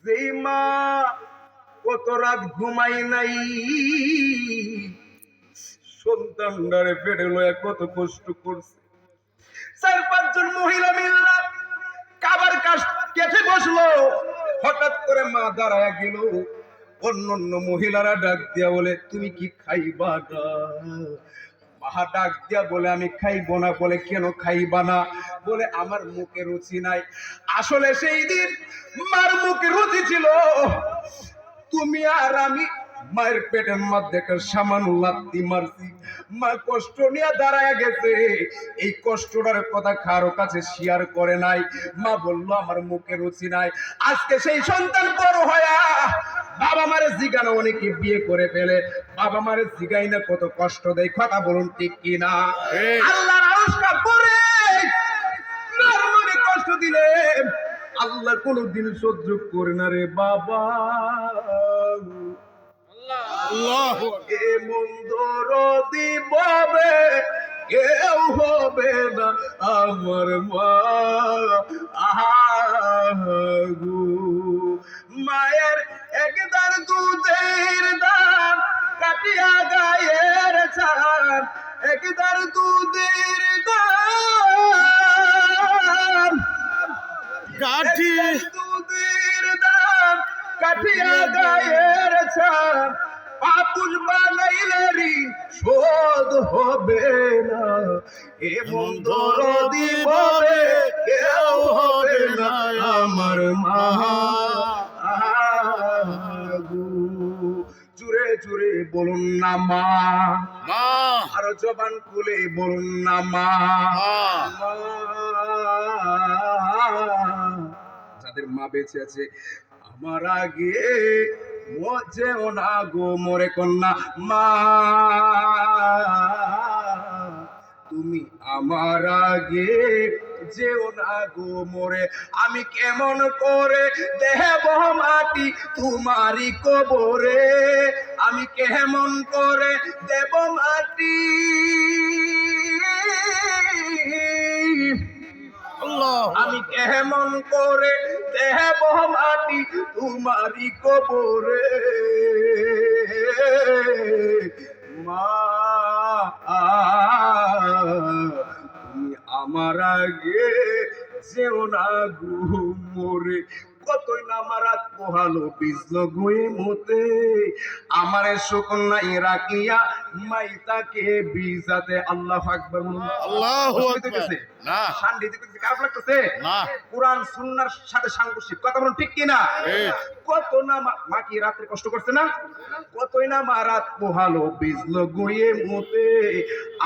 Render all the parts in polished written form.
যেই মা কত রাত ঘুমাই নাই, সন্তানটারে পেটে লয়া কত কষ্ট করছে। 4-5 জন মহিলা মিললা খাবার কাজ কেটে বসলো। হঠাৎ করে মা দাঁড়ায় গেল। অন্য মহিলারা ডাক দিয়া বলে, তুমি কি খাইবা না? মা ডাক দিয়া বলে, আমি খাইবো না। বলে, কেন খাইবা না? বলে, আমার মুখে রুচি নাই। আসলে সেই দিন মার মুখে রুচি ছিল, তুমি আর আমি মায়ের পেটের মধ্যে একটা সামান্য লাত্তি মারছি। মা কষ্ট নিয়ে দাঁড়ায় গেছে, এই কষ্টটার কথা কারো কাছে শেয়ার করে নাই। মা বললো, আমার মুখে রুচি নাই। আজকে সেই সন্তান বড় হয়া বাবা মারে জিগানো, অনেকে বিয়ে করে ফেলে, বাবা মারে জিগাই না কত কষ্ট দেয়। কথা বলুন ঠিক কিনা? আল্লাহর আরশটা পড়ে মার মনে কষ্ট দিলে আল্লাহ কোনদিন সহ্য করে না রে বাবা। এমন দরদি পাবে কেউ হবে না আমার মা। আহু মায়ের একদার দুধের দাম কাটিয়া গায়ের ছাড়, একদার দুধের দাম কাঠি, দুধের দাম কাটিয়া গায়ের ছাড়, পাপুল বানাইলে শোধ হবে না। এমন দরদি বলে কেউ হবে না আমার মা। জুড়ে জুড়ে বলুন না মা, আর জবান খুলে বলুন না মা। যাদের মা বেঁচে আছে, আমার আগে যেও না গো মোরে কন্যা মা, তুমি আমার আগে যেও না গো মোরে। আমি কেমন করে দেব মাটি তোমারই কবরে, আমি কেমন করে দেব মাটি, আমি কেমন করে দেব মাটি তোমারই কবরে। মা তুমি আমার আগে যেও না গো মোরে। কতই না মারাত পোহালো বিজলো গুই মতে, আমারে শুকনাই রাখিয়া মাইতাকে বিজাতে। আল্লাহু আকবার, আল্লাহু আকবার। না শান্তি দিতে খারাপ লাগতেছে না, কুরআন সুন্নাহর সাথে সাংঘর্ষিক। কথা বলুন ঠিক কি না? কত না মা কি রাতে কষ্ট করছে না? কতই না মারাত পোহালো বিজলো গুয়ে মতে,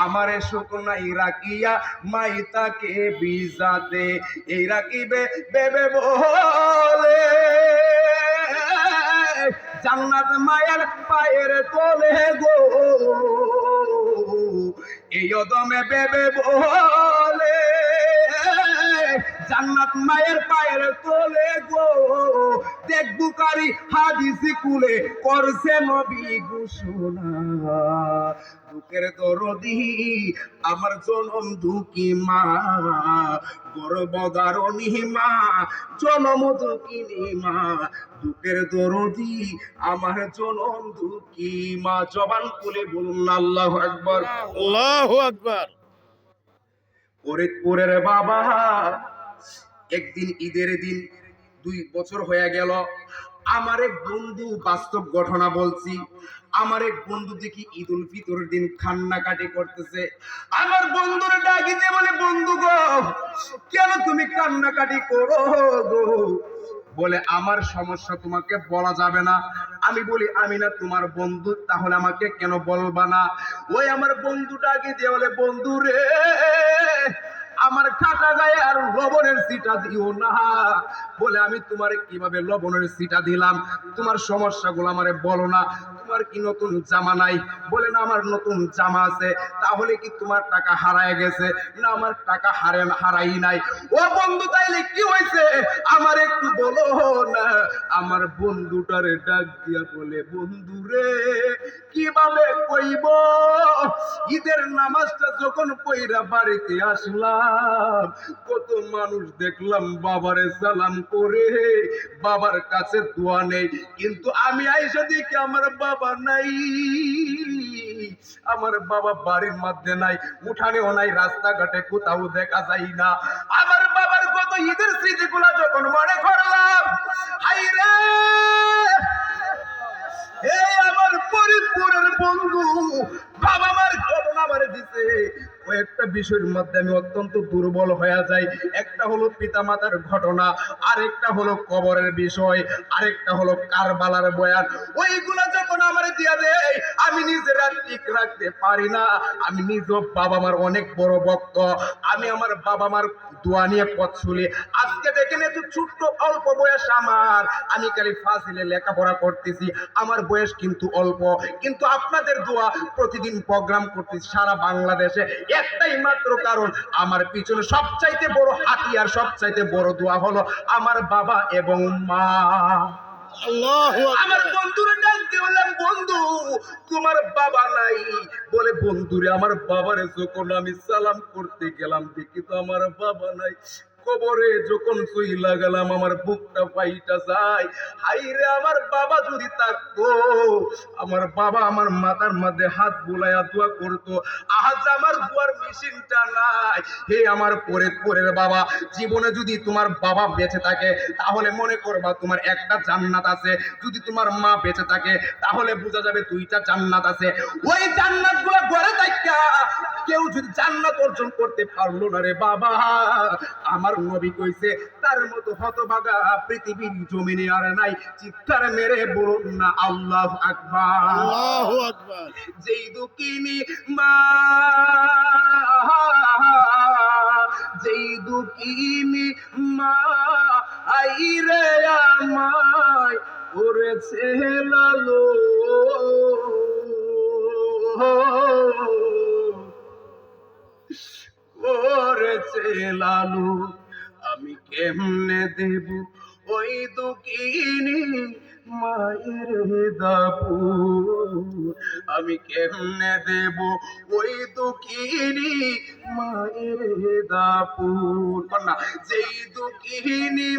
আমারে শুকনাই রাখিয়া মাইতাকে বিজাতে। এই রাখিবে বেবে বলে জান্নাত মায়ের পায়ের তলে গো, এই অদমে বেবে বলে জান্নাত মায়ের পায়ের তলে গো। দেখ বুখারী হাদিসে কুলে করছে নবী ঘোষণা, দুঃখের দরদি আমার জনম দুঃখী মা, গর্ভধারণী মা, জনম দুঃখিনী মা, দুঃখের দরদি আমার জনম দুঃখী মা। জবান খুলে বলুন আল্লাহু আকবার, আল্লাহু আকবার। ফরিদপুরের বাবা, একদিন ঈদের দিন 2 বছর হয়ে গেল, আমার এক বন্ধু, বাস্তব ঘটনা বলছি, আমার এক বন্ধু দেখি ঈদ উল ফিতরের দিন কান্নাকাটি করতেছে। আমার বন্ধুর ডাকি দিয়ে বলে, বন্ধু গো কেন তুমি কান্নাকাটি করো গো? বলে, আমার সমস্যা তোমাকে বলা যাবে না। আমি বলি, আমি না তোমার বন্ধু, তাহলে আমাকে কেন বলবা না? ওই আমার বন্ধু ডাকি দিয়ে বলে, বন্ধু রে আমার কাটা গায়ে আর লবণের সিটা দিও না। বলে, আমি তোমারে কিভাবে লবণের সিটা দিলাম? তোমার সমস্যাগুলো আমারে বলো না। তোমার তোমার কি নতুন জামা নাই? বলে না, আমার নতুন জামা আছে। তাহলে কি তোমার টাকা হারায় গেছে? না, আমার টাকা হারাই নাই। ও বন্ধু, তাইলে কি হয়েছে আমার একটু বলো না। আমার বন্ধুটারে ডাক দিয়া বলে, বন্ধু রে, কিভাবে কইব, ঈদের নামাজটা যখন পইরা বাড়িতে আসলাম, কত মানুষ দেখলাম বাবারে সালাম করে, বাবার কাছে দোয়া নেই, কিন্তু আমি আইসা দেখি আমার বাবা নাই। আমার বাবা বাড়ির মধ্যে নাই, উঠানেও নাই, রাস্তাঘাটে কোথাও দেখা যায় না। আমার বাবার কত ঈদের স্মৃতিগুলা যখন মনে করলাম, হাইরে এই আমার ফরিদপুরের বন্ধু বাবা মার ঘটনা আমারে দিছে, কয়েকটা বিষয়ের মধ্যে আমি অত্যন্ত দুর্বল হয়ে যাই। একটা হলো পিতামাতার ঘটনা, আরেকটা হলো কবরের বিষয়, আরেকটা হলো কারবালার বয়ান। ওইগুলা যখন আমারে দিয়া দেয়, আমি নিজের আর ঠিক রাখতে পারি না। আমি নিজ বাবা মার অনেক বড় ভক্ত, আমি আমার বাবা মার দোয়া নিয়ে পথ চলি। আজকে দেখেন এত ছোট্ট অল্প বয়স আমার, আমি খালি ফাজিলে লেখাপড়া করতেছি, আমার বয়স কিন্তু অল্প, কিন্তু আপনাদের দোয়া প্রতিদিন প্রোগ্রাম করতেছি সারা বাংলাদেশে। একটাই মাত্র কারণ, আমার পিছনে সবচাইতে বড় হাতিয়ার, সবচাইতে বড় দোয়া হলো আমার বাবা এবং মা। আমার বন্ধুরে ডাকতে বললাম, বন্ধু তোমার বাবা নাই? বলে, বন্ধুরে আমার বাবারে যখন আমি সালাম করতে গেলাম, দেখি তো আমার বাবা নাই। কবরে যখন চইলা গেলাম, আমার বুকটা ফাইটা যায়। হাইরে, আমার বাবা যদি থাকতো, আমার বাবা আমার মাথার মধ্যে হাত বুলাইয়া দোয়া করতো। আজ আমার দোয়ার মেশিনটা নাই। হে আমার পরের বাবা, জীবনে যদি তোমার বাবা বেঁচে থাকে, তাহলে মনে করবা তোমার একটা জান্নাত আছে। যদি তোমার মা বেঁচে থাকে, তাহলে বোঝা যাবে দুইটা জান্নাত আছে। ওই জান্নাত গুলো ঘরে দেখা কেউ যদি জান্নাত অর্জন করতে পারলো না রে বাবা, আমার নবী কইছে, তার মতো হতভাগা পৃথিবীর জমিনে আর নাই। চিৎকার মেরে বলুন না আল্লাহু আকবার। আল্লাহু আকবার। যেই দুঃখিনী মা, যেই দুঃখিনী মা আইরে আমায় করেছে লালো, করেছে লালু, আমি কেমনে দেব ওই দুঃখিনী মায়ের দাপুর, আমি কেমনে দেব ওই দুঃখিনী মায়ের দাপুর। যেই দুঃখিনী